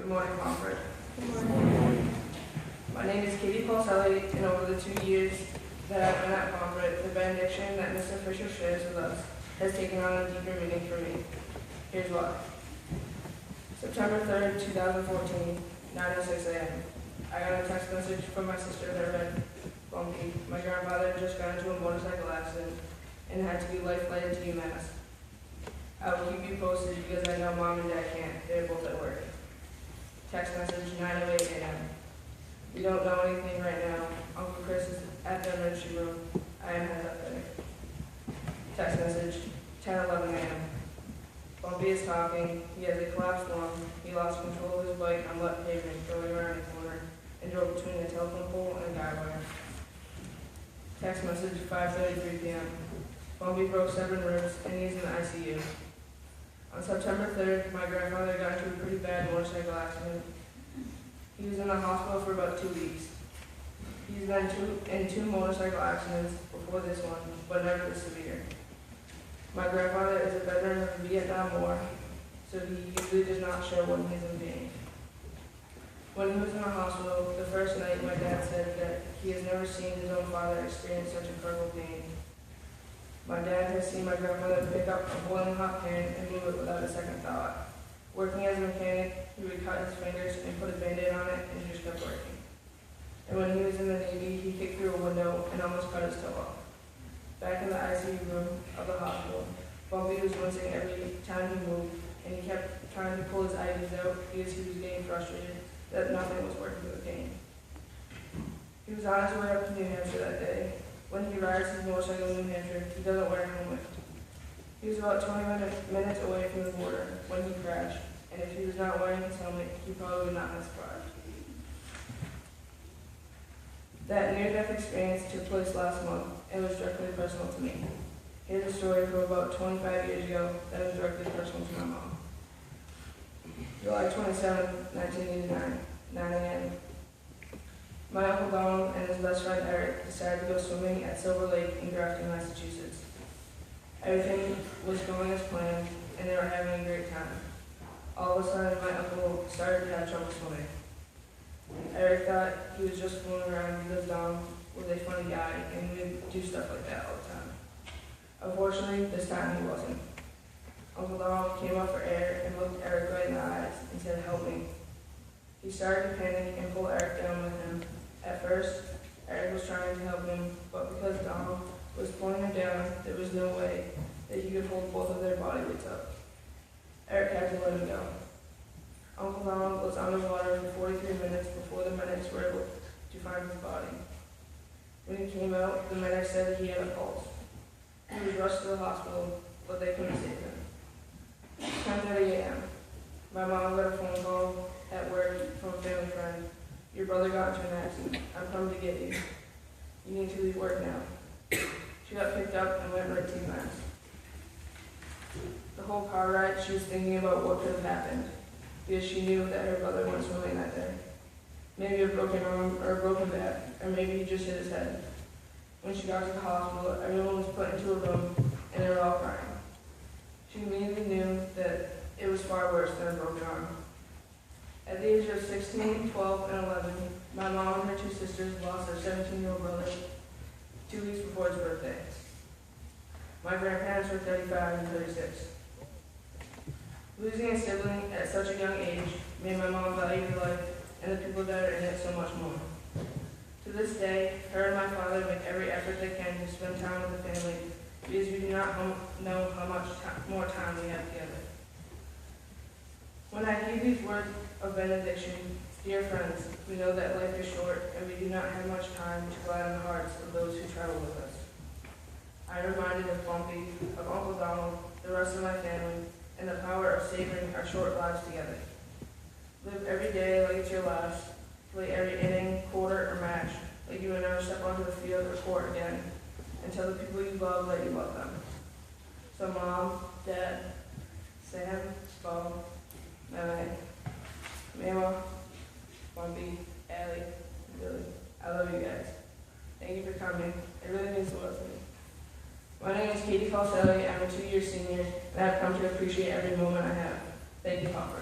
Good morning, Pomfret. Good morning. My name is Polselli, and over the 2 years that I've been at Pomfret, the benediction that Mr. Fisher shares with us has taken on a deeper meaning for me. Here's why. September 3rd, 2014, 9:06 a.m. I got a text message from my sister that read, "Bumpy, my grandfather just got into a motorcycle accident and had to be life-flighted to UMass. I will keep you posted because I know Mom and Dad can't. They're both at work." Text message 9:08 a.m. "We don't know anything right now. Uncle Chris is at the emergency room. I am headed up there." Text message 10:11 a.m. Bumpy is talking. He has a collapsed lung. He lost control of his bike on wet pavement going around a corner and drove between a telephone pole and a guy wire. Text message 5:33 p.m. Bumpy broke 7 ribs and he's in the ICU. On September 3rd, my grandfather got into a pretty bad motorcycle accident. He was in the hospital for about 2 weeks. He's been in two motorcycle accidents before this one, but never this severe. My grandfather is a veteran of the Vietnam War, so he usually does not show when he's in pain. When he was in the hospital, the first night my dad said that he has never seen his own father experience such incredible pain. My dad has seen my grandfather pick up a boiling hot pan and move it without a second thought. Working as a mechanic, he would cut his fingers and put a Band-Aid on it and he just kept working. And when he was in the Navy, he kicked through a window and almost cut his toe off. Back in the ICU room of the hospital, Bumpy was wincing every time he moved, and he kept trying to pull his IVs out because he was getting frustrated that nothing was working with the pain. He was on his way up to New Hampshire that day. When he rides his motorcycle in New Hampshire, he doesn't wear a helmet. He was about 20 minutes away from the border when he crashed, and if he was not wearing his helmet, he probably would not have survived. That near-death experience took place last month and was directly personal to me. Here's a story from about 25 years ago that was directly personal to my mom. July 27, 1989, 9 a.m. My Uncle Donald and his best friend Eric decided to go swimming at Silver Lake in Grafton, Massachusetts. Everything was going as planned, and they were having a great time. All of a sudden, my uncle started to have trouble swimming. Eric thought he was just fooling around because Donald was a funny guy and he would do stuff like that all the time. Unfortunately, this time he wasn't. Uncle Donald came up for air and looked Eric right in the eyes and said, "Help me." He started to panic and pull Eric down with him. At first, Eric was trying to help him, but because Donald was pulling him down, there was no way that he could hold both of their body weights up. Eric had to let him go. Uncle Donald was underwater for 43 minutes before the medics were able to find his body. When he came out, the medics said that he had a pulse. He was rushed to the hospital, but they couldn't save him. 10:30 a.m. My mom got a phone call at work from a family friend. "Your brother got into an accident. I'm coming to get you. You need to leave work now." She got picked up and went right to UMass. The whole car ride, she was thinking about what could have happened, because she knew that her brother went swimming that day. Maybe a broken arm or a broken back, or maybe he just hit his head. When she got to the hospital, everyone was put into a room, and they were all crying. She immediately knew that it was far worse than a broken arm. At the age of 16, 12, and 11, my mom and her 2 sisters lost their 17-year-old brother 2 weeks before his birthday. My grandparents were 35 and 36. Losing a sibling at such a young age made my mom value her life and the people that are in it so much more. To this day, her and my father make every effort they can to spend time with the family because we do not know how much more time we have together. When I hear these words of benediction, dear friends, we know that life is short and we do not have much time to gladden the hearts of those who travel with us. I am reminded of Bumpy, of Uncle Donald, the rest of my family, and the power of savoring our short lives together. Live every day like it's your last. Play every inning, quarter, or match like you would never step onto the field or court again, and tell the people you love that you love them. So Mom, Dad, Sam, Bo, Meme, Mama, Bumpy, Allie, and Billy, I love you guys. Thank you for coming. It really means the world to me. My name is Polselli. I'm a 2-year senior, and I've come to appreciate every moment I have. Thank you, Pomfret.